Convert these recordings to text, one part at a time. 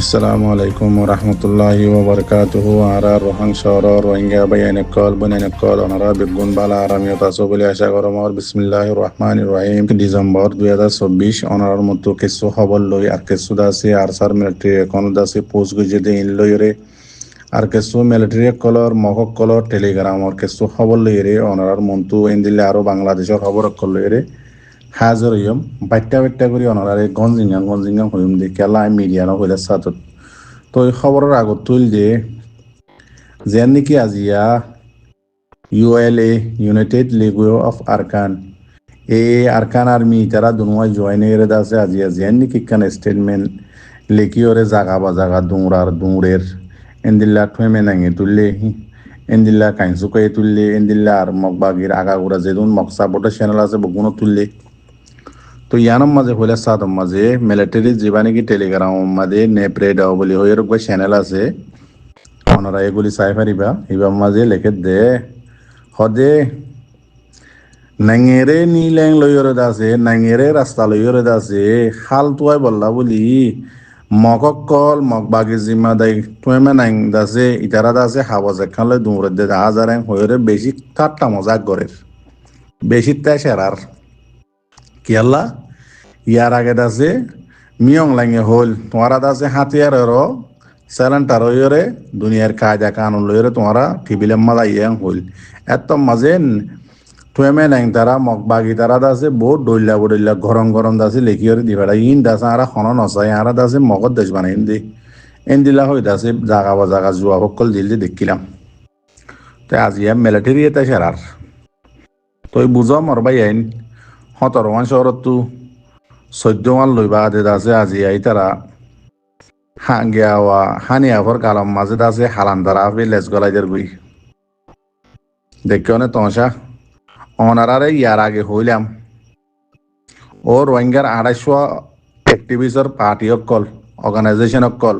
Assalamu alaikum wa rahmatullahi wa barakatuhu. Ara rohang shoro rohingya bayane kol bunane kol onara begun bala arami taso bole asha korom और बिस्मिल्लाहिर रहमानिर रहीम December 2024 অনারার মতো কিছু খবর লই আর কিছু দাসে Archer military কোন দাসে পোস্ট গজে দে ইন লইরে আর কিছু মিলিটারি কলর মহক কলর টেলিগ্রাম আর কিছু খবর লইরে অনারার মতো ইন্দিলে আরো বাংলাদেশের খবর কল লইরে হাজার ইয়ম বাইটা বাইটা করি অনারে গঞ্জিঙ্গাম হইম দে কেলা মিডিয়া ন হইলে সাতত তো এই খবরের আগত তুল দে যেন নাকি আজিয়া ULA united league of Arakan এই আরকান আর্মি তারা দুনুয়াই জয়েন এর আছে আজিয়া যেন নাকি কান স্টেটমেন্ট লেকি ওরে জাগা বা জাগা দুংরের এন্দিল্লা ঠুমে নাঙে তুললে এন্দিল্লা কাইনসুকাই তুললে এন্দিল্লা আর মগবাগির আগাগুড়া যেদুন মকসা বোটা চ্যানেল আছে বগুনো তুললে তো ইয়ানম মাঝে হইলে সাদম মাঝে মিলিটারি জীবানি কি টেলিগ্রাম মাঝে নেপ্রেডাও বলি হয়ে রকম চ্যানেল আছে ওনারা এগুলি চাই পারিবা এবার মাঝে লেখে দে হদে নাঙেরে নীলেং লইরে দাসে নাঙেরে রাস্তা লইরে দাসে খাল তুয়াই বললা বলি মককল মগবাগি জিম্মা দাই তুয়েমে নাইং দাসে ইতারা দাসে হাওয়া যেখান লই দুমরে দে হাজারেং হইরে বেশি ঠাট্টা মজাক গরের বেশি তাই সেরার কিয়াল্লা ইয়ার আগে দাসে মিয়ং লাঙে হল তোমারা দাসে হাতিয়ার স্যালেন্টার হইরে দুনিয়ার কায়দা কানুন লইরে তোমারা টিবিলে মালা ইয়াং হল এত মাঝে তুয়েমে নাইং তারা মগবাগি তারা দাসে বহুত ডইল্লা গরম দাসে লেখিয়রে দিবাড়া ইন দাসে আরা খন নসাই আরা দাসে মগদ দেশ বানাইন দে এন্দিলা হই দাসে জাগা বা জাগা জুয়া সকল দিলে দেখিলাম তো আজিয়া মিলিটারি এটা সেরার তই বুঝ মরবাই আইন 17 শহরতো 14 লইবা দে দাসে আজিয়া তারা হাঙ্গিয়াওয়া হানিয়াফর কালাম মাঝে দাসে হালান্দারা ফে লেস গলাইদের গুই দেখিও নে তমসা অনারারে ইয়ার আগে হইলাম ও রোহিঙ্গার 250 অ্যাক্টিভিস্টর পার্টি অকল অর্গানাইজেশন অকল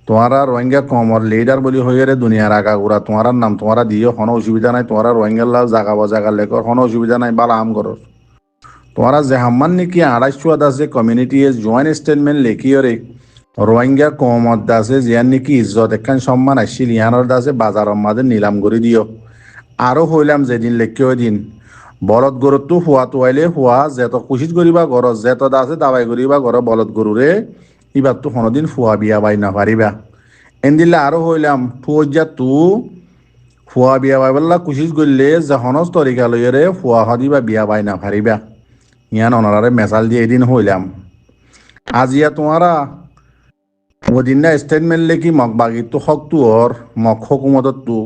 তোমারা রোহিঙ্গা কমর লিডার বলি হইরে দুনিয়ার আগা গুড়া তোমার নাম তোমারা দিও কোনো অসুবিধা নাই তোমারা রোহিঙ্গার লাল জাগা বা জাগা লেখর কোনো অসুবিধা নাই বালা আম করর তোমারা যে হাম্মান নাকি 250 দাসে কমিউনিটি জয়েন্ট স্টেটমেন্ট লেখিয়রে রোহিঙ্গা কমত দাসে জিয়ান নাকি ইজ্জত একখান সম্মান আসছিল ইয়ানোর দাসে বাজারের মাঝে নিলাম করে দিও আরো হইলাম যেদিন লেখিও দিন বলদ গরুতো হুয়া তোয়াইলে হুয়া যেত কুচিত করিবা ঘর যেত দাসে দাবাই করিবা ঘর বলদ গরুরে এবার তো কোনোদিন ফুয়া বিয়া বাই না পারিবা এন্দিল্লা আরো হইলাম ফুয়া তু ফুয়া বিয়া বাই বললা কুচিত করলে যে হনস তরিকা লইরে ফুয়া হদিবা বিয়া বাই না পারিবা ইয়ান অনারে মেসাল দিয়ে এদিন হইলাম আজিয়া তোমারা ওদিন না স্টেটমেন্ট লেখি মগবাগির তো হক তু ওর মক হকুমতত তু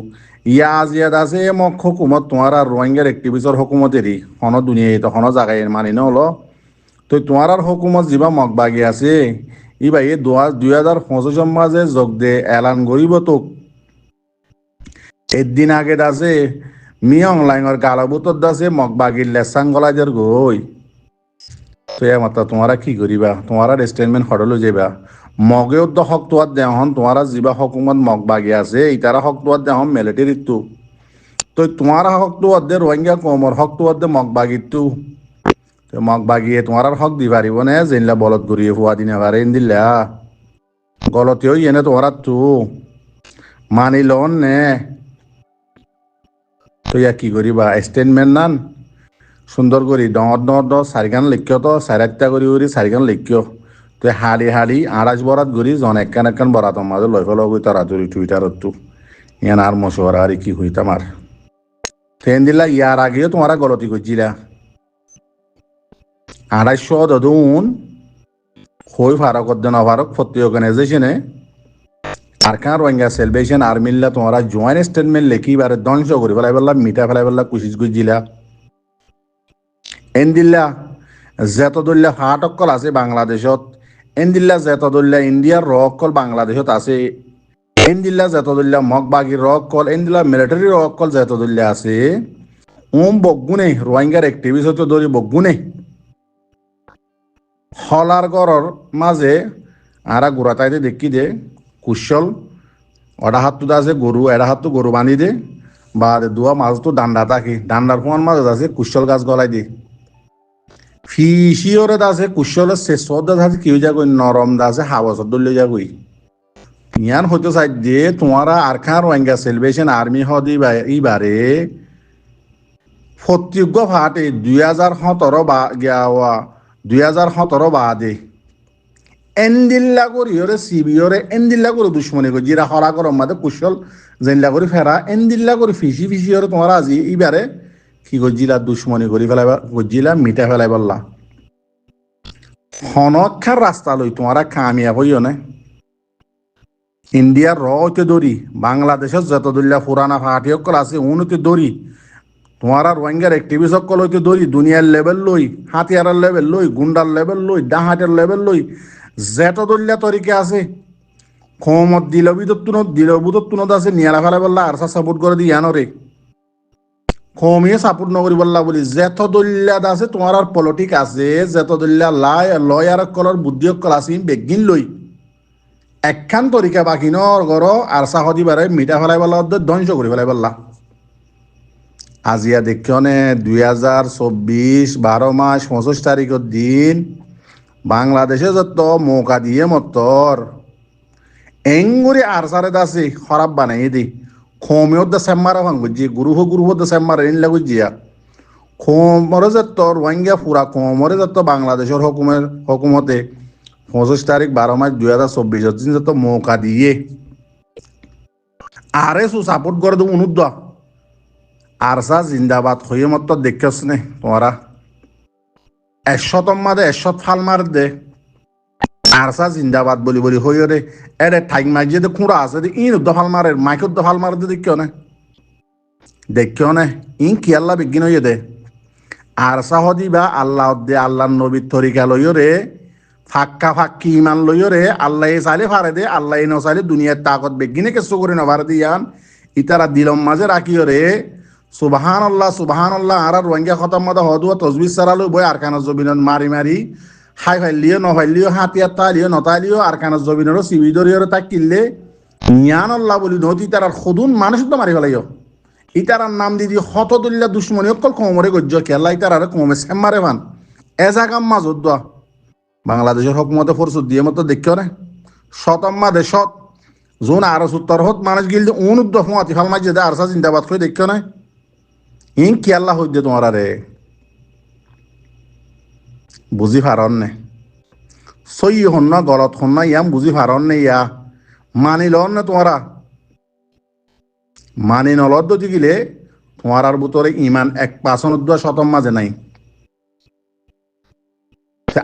ইয়া আজিয়া দাসে মক হকুমত তোমার আর রোহিঙ্গার অ্যাক্টিভিস্টর হকুমতেরই হন দুনিয়া তো হন জায়গায় মানি ন হলো তো তোমার আর হকুমত যিবা মগবাগি আছে ইবা এই 2025 মাঝে যোগ দে এলান করিব তো একদিন আগে দাসে মিয়ং লাইঙর গালবুতর দাসে মগবাগির লেসাং গলাইদের গই তো মাত্রা তোমারা কি করিবা তোমার স্টেটমেন্ট হডলো যাবা মগেও তো হক তোয়ার দেহন তোমারা যিবা হকুমত মগবাগি আছে ইতারা হক তোয়ার দেহন মিলিটারির তো তোমারা হক তোয়ার দে রোহিঙ্গা কমর হক তোয়ার দে মগবাগির তো মগবাগিয়ে তোমার হক দি পারিব নে যেনলা বলদ গড়িয়ে ফুয়া দিনে পারে দিল্লা গলতেও এনে তোমার তো মানি লন নে তো ইয়া কি করিবা স্টেটমেন্ট নান সুন্দর করি ড চারিখান লিখিও তো 4-8টা করি চারিখান লিখিও তো হালি আড়াইশ বরাত গড়ি জন একখান বরাত মাঝে লই ফেলো গই তাড়াতাড়ি টুইটারত তো ইয়ান আর মশওয়ারা আর কি হইতাম আর ট্রেন দিলা ইয়ার আগেও তোমারা গলতি করছিলা 250 দদুন হই ফারক দেন ফারক ফতি অর্গানাইজেশনে আরকান রোহিঙ্গা সেলভেশন আর্মিল্লা তোমারা জয়েন্ট স্টেটমেন্ট লেখি বারে ধ্বংস করি ফেলাই বললা মিঠা ফেলাই বললা কুচিস গুজিলা এন্দিল্লা জেতদুল্লা ফাট অকল আছে বাংলাদেশত এন্দিল্লা জেতদুল্লা ইন্ডিয়ার র অকল বাংলাদেশত আছে এন্দিল্লা জেতদুল্লা মগবাগির র অকল এন্দিল্লা মিলিটারি র অকল জেতদুল্লা আছে বগুনে রোহিঙ্গার অ্যাক্টিভিস্ট ধরি বগুনে হলার গড়র মাঝে আরা গুড়াতাইতে দেখি দে কুশল ওটা হাত তো আছে গরু এরা হাত তো গরু বান্ধি দে বা দুয়া মাছ তো ডান্ডা থাকি ডান্ডার ফোন মাছ আছে কুশল গাছ গলাই দি ফিসিওরে দাসে কুশলে শেষত দাসে কিউ যাগই নরম দাসে হাওয়াসত দল্লে যাগই ইয়ান হইতে চাই যে তোমারা আরখান রোহিঙ্গা সেলিব্রেশন আর্মি হদি ইবারে প্রত্যজ্ঞ ফাটে 2017 বা গিয়াওয়া 2017 বাদে এন্দিল্লা করি ওরে সিবিওরে এন্দিল্লা করে দুশ্মনী করি জিরা হরা করম মাদে কুশল জেনলা করি ফেরা এন্দিল্লা করে ফিসি ফিসি ওরে তোমার আজি ইবারে কি গজিলা দুশ্মনী করি ফেলাইবা গজিলা মিটা ফেলাই বললা হনক্ষার রাস্তা লই তোমারা কামিয়াব হইও না ইন্ডিয়ার র হইতে দড়ি বাংলাদেশের যত দলিয়া পুরানা ফাটি অকল আছে উনতে দড়ি তোমারা রোহিঙ্গার অ্যাক্টিভিস্ট অকল হইতে দড়ি দুনিয়ার লেভেল লই হাতিয়ারের লেভেল লই গুন্ডার লেভেল লই ডাহাটের লেভেল লই যেত দলিয়া তরিকে আছে খমত দিলবিদত্তুনত আছে নিয়ালা ফেলাই বললা আর সাপোর্ট করে দি ইয়ানরে কমিয়ে সাপোর্ট নকরি বললা বলি যেত দলিয়াত আছে তোমার আর পলিটিক আছে যেত দলিয়া লয়ার অকলর বুদ্ধি অকল আছে বেগিন লই একখান তরিকা বাকি নর গর আর সাহদি বারে মিঠা ফেলাই বললা ধ্বংস করে ফেলাই বললা আজিয়া দেখিয়নে 2024 12 মাস 25 তারিখের দিন বাংলাদেশে যত মৌকা দিয়ে মতর এঙ্গুরি আর সারে দাসি খরাব বানাই দি খোমেও দা সেম্মারা ভাঙ্গুজি গুরুহ দা সেম্মারা ইন লাগুজিয়া খোমরে যত রোহিঙ্গা পুরা খোমরে যত বাংলাদেশের হকুমতে 25 তারিখ 12 মাস 2024 দিন যত মৌকা দিয়ে আরে সু সাপোর্ট করে দেবো অনুদ্দ আরসা জিন্দাবাদ হয়ে মত দেখছ নে তোমরা 100 মাদে 100 ফাল মার দে আরসা জিন্দাবাদ বলি বলি হইও রে এরে ঠাইক মাইজে দে খুঁড়া আছে দে ইন উদ্দ ফাল মারে মাইক উদ্দ ফাল মার দে দেখিও না ইন কি আল্লাহ বিজ্ঞান হইয়ে দে আরসা হদি বা আল্লাহ দে আল্লাহ নবীর তরিকা লইও রে ফাক্কা ফাক্কি ইমান লইও রে আল্লাহ চাইলে ফারে দে আল্লাহ নচাইলে দুনিয়ার তাকত বেগিনে কেসু করে নভারে দিয়ান ইতারা দিলম মাঝে রাখিও রে সুবাহান আল্লাহ আর রোহিঙ্গা খতম মতো হদুয়া তসবির সারালো বই আরকানের জমিনত মারি হাই ফাইলিও নফাইলিও হাতিয়ার তালিও নতালিও আরকানের জমিনেরও সিবি দরিয়র তাক কিনলে নিয়ান আল্লাহ বলি নতি তার সদুন মানুষ তো মারি ফেলাইও ইতারার নাম দি হতদুল্লা দুশ্মনী অকল কমরে গজ্য খেলা ইতার আর কমে সেমারে ভান এজাগাম মাজত দোয়া বাংলাদেশের হকুমতে ফরসুদ দিয়ে মতো দেখিও না শতম্মা দেশত যোন আর উত্তর হত মানুষ গিল অনুদ্দ ফুয়াতি ফাল মাঝে দে আরসা জিন্দাবাদ করে দেখিও না ইন কি আল্লাহ হইতে তোমার রে বুঝি ফারন নে সই হন না গলত হন না ইয়াম বুঝি ফারন নে ইয়া মানি লন না তোমারা মানি নলদ গিলে তোমার আর ভিতরে ইমান 1% শতম মাঝে নাই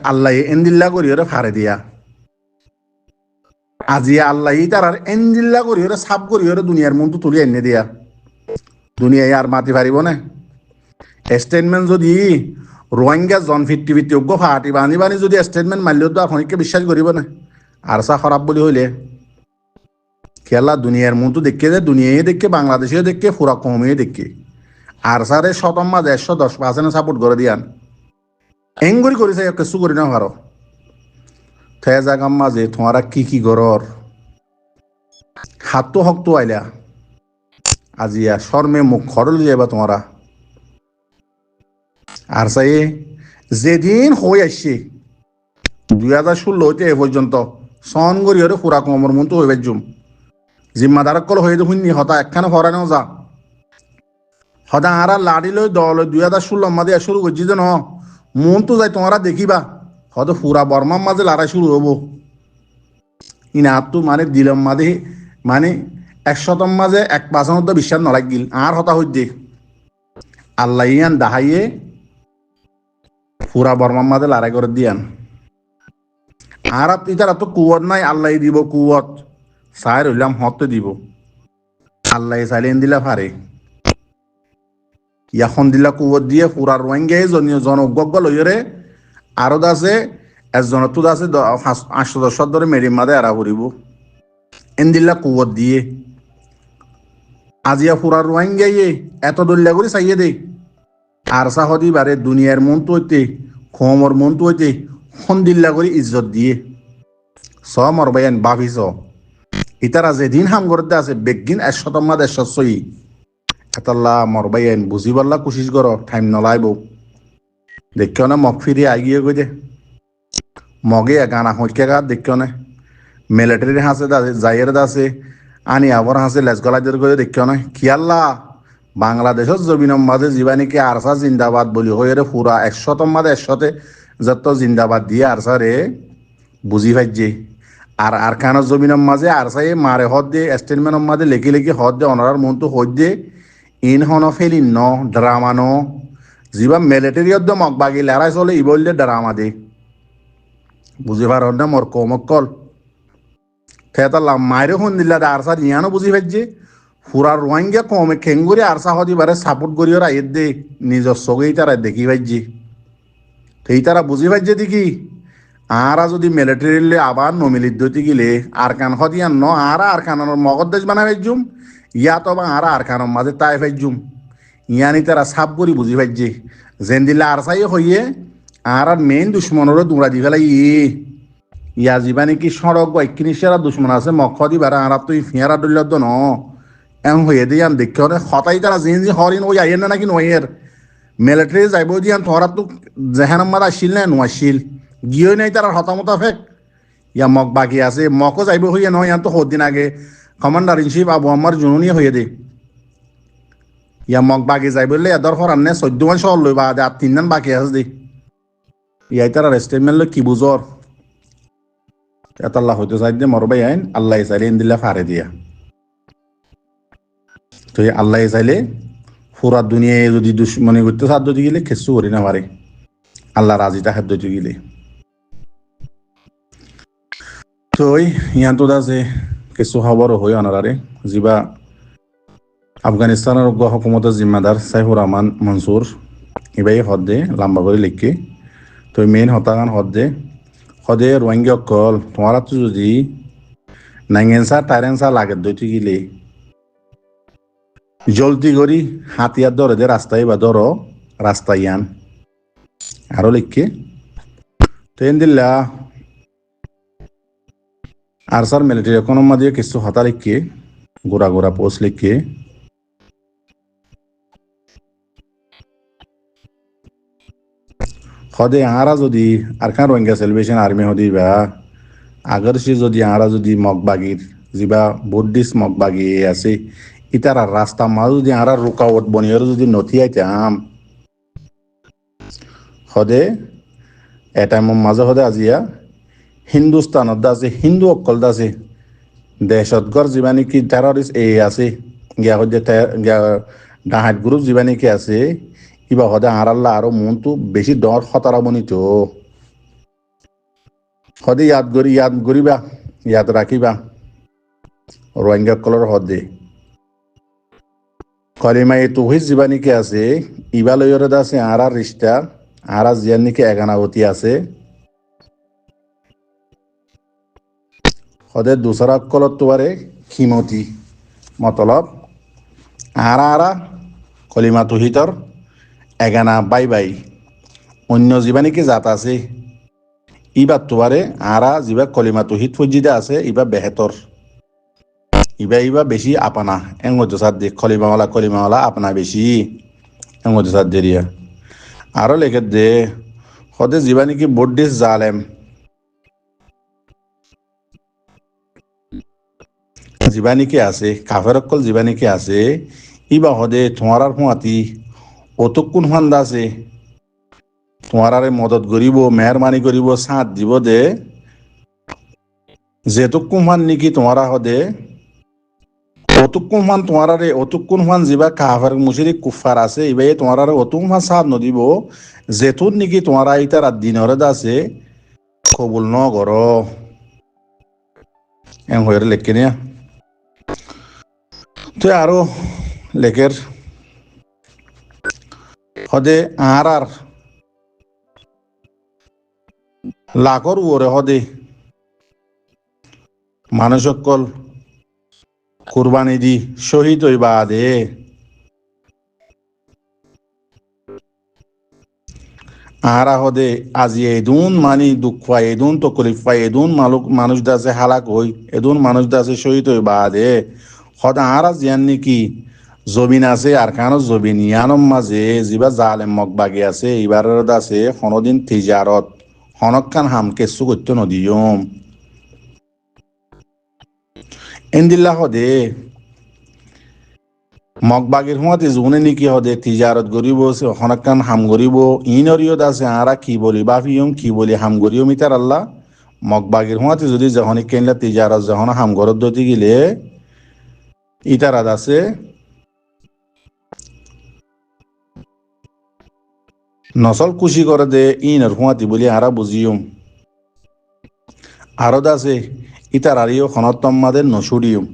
আল্লাহ এন্দিল্লা করি ওরে ফারে দিয়া আজি আল্লাহ তার আর এন্দিল্লা করি ওরে সাপ করি ওরে দুনিয়ার মনটো তুলি এনে দিয়া দুনিয়ায় আর মাতি পারিব না স্টেটমেন্ট যদি রোহিঙ্গা জন ফিফটি অজ্ঞ ফাটি বানি যদি স্টেটমেন্ট মারলেও তো আপনাকে বিশ্বাস করিব না আর চা খারাপ বলি হইলে খেলা দুনিয়ার মনটো দেখে যে দুনিয়ায় দেখে বাংলাদেশেও দেখে পুরা কমেও দেখে আর সারে শতম মাঝে 110% সাপোর্ট করে দিয়ান এঙ্গুরি করেছে কিছু করি না পারো থে জাগাম মাঝে তোমারা কি গরর হাত তো হক তো আইলা আজিয়া শর্মে মুখ খরল যাবা তোমারা আর চাই যেদিন হয়ে আসছে 2016 হইতে এ পর্যন্ত সন করি হরে পুরা কমর মন তো হইবার জুম জিম্মাদার কল হয়ে দেখুন নি হতা একখানে ফরানো যা হতা আর লাড়ি লই দল 2016 মাঝে শুরু করছি যে ন মন তো যাই তোমরা দেখিবা হয়তো পুরা বর্মার মাঝে লড়াই শুরু হবো ইনা তো মানে দিলম মাঝে মানে 100 মাঝে 1% বিশ্বাস নলাগিল আর হতা হইতে আল্লাহ ইয়ান দাহাইয়ে পুরা বর্মার মাঝে লড়াই করে দিয়ান আর ইতারা তো কুয়ত নাই আল্লাহ দিব কুয়ত চাই রইলাম হতে দিব আল্লাহ চাইলেন দিলা ফারে এখন দিলা কুয়ত দিয়ে পুরা রোহিঙ্গা জনজ্ঞ লইরে আরো আছে একজনের তো আছে 810 ধরে মেরিম মাদে আরা করিব এন্দিল্লা কুয়ত দিয়ে আজিয়া পুরা রোহিঙ্গা এত দল্লা করে চাইয়ে দে আর সাহদি বারে দুনিয়ার মন তো হইতে খমর মন তো হইতে সন্দিল্লা করে ইজ্জত দিয়ে স মরবাইন বাভিস ইতারা যেদিন হাম করতে আছে বেগিন 100 মাদ 100 এতাল্লা মরবাইন বুঝিবাল্লা কোশিশ কর টাইম নলাইব দেখিও না মগ ফিরি আগিয়ে গই দে মগে গানা হইকে গা দেখিও না মিলিটারি হাসে জাইয়ের দাসে আনি আবর হাসে লেসগলাদের করে দেখিও না কিয়াল্লা বাংলাদেশের জমিনের মাঝে যিবা নাকি আরসা জিন্দাবাদ বলি হয়ে রে পুরা 100 মাঝে 100তে যত জিন্দাবাদ দিয়ে আরসা রে বুঝি পাইছে আর আরকানের জমিনের মাঝে আরসাই মারে হদ দিয়ে স্টেটমেন্টের মাঝে লেখি লেখি হদ দিয়ে অনারার মনটো হদ দিয়ে ইন হন ফেলিন ন ড্রামা ন যিবা মিলিটারিয়ত মগ বাগি লেরাই চলে ইবল দিয়ে ড্রামা দে বুঝি পার না মোর কমকল ফেতাল্লাম মায়ের শুন দিলা আরসা ইয়ানো বুঝি পাইছে পুরা রোহিঙ্গা কমে খেঙ্গুরি আরসা হদি বারে সাপোর্ট করি ওরা এর দে নিজস্ব চোখেই তারা দেখি পাইছে সেই তারা বুঝি পাইছে দেখি আরা যদি মিলিটারিলে আবার নমিলিত দইতে গেলে আর কান হদিয়ান ন আরা আর কানের মগজ দেশ বানাই পাইজুম ইয়া তো বা আরা আর কানের মাঝে তাই পাইজুম ইয়ানি তারা সাপ করি বুঝি পাইছে যেন দিলে আর চাই হইয়ে আর মেইন দুশ্মনেরও দৌড়া দি ফেলাই ইয়া যিবা নাকি সড়ক বা একনিশারা দুশ্মন আছে মক্ষ দি বারা আর তো ফিয়ারা দলিলত ন এম হয়ে দিয়ান দেখে হতাই তারা যে হরিন ওই আইয়ের না নাকি নয়ের মিলিটারি যাইব দিয়ান তোরা তো জেহানাম মারা আসিল না নোয়াশিল গিয়ে নাই তারা হতামতা ফেক ইয়া মগ বাকি আছে মকও যাইব হইয়া নহয় ইয়ান তো দিন আগে কমান্ডার ইন চিফ আবু আমার জুনুনি হয়ে দে ইয়া মগ বাকি যাই বললে এদর হরান নে 14 মান শহর লইবা আর 3 মান বাকি আছে দে ইয়াই তারা রেস্টেটমেন্ট লই কি বুঝর আল্লাহ হইতে চাই দে মরবাই আইন আল্লাহ চাইলে দিলা ফারে দিয়া তো আল্লাহ চাইলে পুরা দুনিয়ায় যদি দুশ্মনী করতে সাধ্য গেলে খেসু করি না পারে আল্লাহ রাজিটা খাদ্য গেলে তো ইয়ান তো আছে কিছু খবর হয়ে অনারারে যিবা আফগানিস্তানের হুকুমতের জিম্মাদার সাইফুর রহমান মনসুর এবাই হদে লম্বা করে লিখকে তো মেইন হতাগান হদে রোহিঙ্গা কল তোমার তো যদি নাইংসা টাইরেন্সা লাগে দইতে গেলে জলদি করি হাতিয়ার ধরে দে রাস্তায় বা ধরো রাস্তায় ইয়ান আরো লিখকে ট্রেন দিল্লা আর স্যার মিলিটারি ইকোনমি দিয়ে কিছু হতা লিখকে গোড়া গোড়া পোস্ট লিখকে হদে আরা যদি আর খান রোহিঙ্গা সেলিব্রেশন আর্মি হদি বা আগর সে যদি আরা যদি মগবাগির যিবা বুদ্ধিস্ট মগবাগি আছে ইতারা রাস্তা মাঝ যদি আরা রুকাওট বনিয়র যদি নথি আইতাম হদে এটা মাঝে হদে আজিয়া হিন্দুস্তানত আছে হিন্দু অকল আছে দেশতগর যিবা নাকি টেররিস্ট আছে গিয়া হদে ডাহাত গ্রুপ যিবা নাকি আছে ইবা হদে আরাল্লা আরো মনটো বেশি ডর খতরা বনিতো হদে ইয়াদ করিবা ইয়াদ রাখিবা রোহিঙ্গা কলর হদে কলিমা এই তুহিদ যিবা নাকি আছে ইবা লয়রে আছে আরা রিস্তা আরা জিয়ার নাকি এগানাবতী আছে হদে দুসরা কলত তোয়ারে খিমতি মতলব আরা কলিমা তুহিতর এগানা বাই অন্য যিবা নাকি জাত আছে ইবা তোয়ারে আরা যিবা কলিমা তুহিত ফজিদা আছে ইবা বেহেতর ইবা বেশি আপনা এঙ্গসাদ দে কলিমাওয়ালা আপনা বেশি এঙ্গসাদ দেরিয়া আরো লেখে দে হদে যিবা নাকি বুদ্ধিস্ট জালেম যিবা নাকি আছে কাফের অকল যিবা নাকি আছে ইবা হদে তোমার হুঁয়াতি অতুক কোন ফান্দা আছে তোমারে মদত করিব মেহরবানি করিব সাথ দিব দে যেতুক কোনফান নাকি তোমারা হদে অতুকুমান তোমারে অতুকুমান যিবা কাফের মুশরিক কুফার আছে ইবাই তোমারে অতুকুমান সাথ নদিব যেতুন নাকি তোমারা ইতার দিনরে আছে কবুল ন গর এম হয়ে লেখকে নিয়া তো আরো লেখের হদে আর লাখর ওরে হদে মানুষ সকল কুরবানি দি শহীদ হইবা দে আরা হদে আজি এদুন মানি দুঃখ পায় এদুন তকলিফ পায় এদুন মানুষ দাসে হালাক হই এদুন মানুষ দাসে শহীদ হইবা দে হদা আরা জিয়ান নাকি জবিন আছে আর কানো জবিন ইয়ানোর মাঝে যিবা জালেম মগবাগি আছে এবার আছে হনদিন তিজারত হনকান হাম কেসু করতে নদিয়ম এন্দিল্লা হদে মগবাগির হুঁয়াতে জুনে নিকি হদে তিজারত গরিব হনকান হাম গরিব ইনরিয়ত আছে আরা কি বলি বাফিয়ম কি বলি হাম গরিয়ম ইতার আল্লাহ মগবাগির হুঁয়াতে যদি যখন কেনলা তিজারত যখন হাম গরত দতি গিলে ইতারাত আছে নসল কুশি করে দে ইনর হুঁয়াতি বলি আরা বুঝিয়ম আরো আছে ইতার আরিও খনতম্মাদের নসুরিয়ম